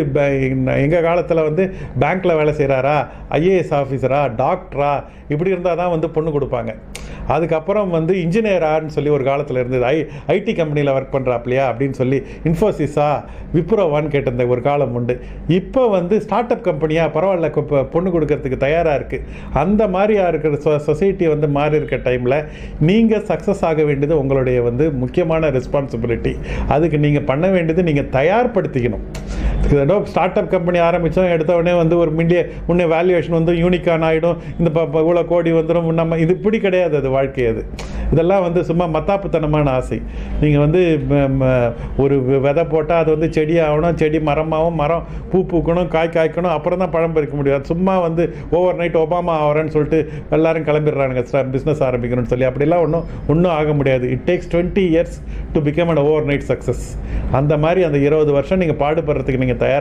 எங்கள் காலத்தில் வந்து பேங்க்கில் வேலை செய்கிறாரா, ஐஏஎஸ் ஆஃபீஸரா, டாக்டரா, இப்படி இருந்தால் தான் வந்து பொண்ணு கொடுப்பாங்க. அதுக்கப்புறம் வந்து இன்ஜினியரான்னு சொல்லி ஒரு காலத்தில் இருந்தது. ஐடி கம்பெனியில் ஒர்க் பண்ணுறாப்லையா அப்படின்னு சொல்லி இன்ஃபோசிஸா, விப்ரோவான்னு கேட்டிருந்த ஒரு காலம் உண்டு. இப்போ வந்து ஸ்டார்ட் அப் கம்பெனியாக பரவாயில்ல, இப்போ பொண்ணு கொடுக்கறதுக்கு தயாராக இருக்குது. அந்த மாதிரியாக இருக்கிற சொசைட்டி வந்து மாறி இருக்க டைமில் நீங்கள் சக்ஸஸ் ஆக வேண்டியது உங்களுடைய வந்து முக்கியமான ரெஸ்பான்சிபிலிட்டி. அதுக்கு நீங்கள் பண்ண வேண்டியது நீங்கள் தயார்படுத்திக்கணும். ஏதோ ஸ்டார்ட் அப் கம்பெனி ஆரம்பித்தோம், எடுத்தவொடனே வந்து ஒரு முன்னே வேல்யூவேஷன் வந்து யூனிகான் ஆகிடும், இந்த இவ்வளோ கோடி வந்துடும், நம்ம இது இப்படி கிடையாது. அது வாழ்க்கை. அது இதெல்லாம் வந்து சும்மா மத்தாப்புத்தனமான ஆசை. நீங்கள் வந்து ஒரு விதை போட்டால் அது வந்து செடி ஆகணும், செடி மரமாகவும், மரம் பூ பூக்கணும், காய் காய்க்கணும், அப்புறம் தான் பழம் பறிக்க முடியும். அது சும்மா வந்து ஓவர் நைட் ஒபாமா ஆகிறேன்னு சொல்லிட்டு எல்லாரும் கிளம்பிடுறானுங்க பிஸ்னஸ் ஆரம்பிக்கணும்னு சொல்லி. அப்படிலாம் ஒன்றும் ஆக முடியாது. It takes 20 years to become an over night success. அந்த மாதிரி அந்த 20 வருஷம் நீங்கள் பாடுபடுறதுக்கு நீங்கள் தயாராக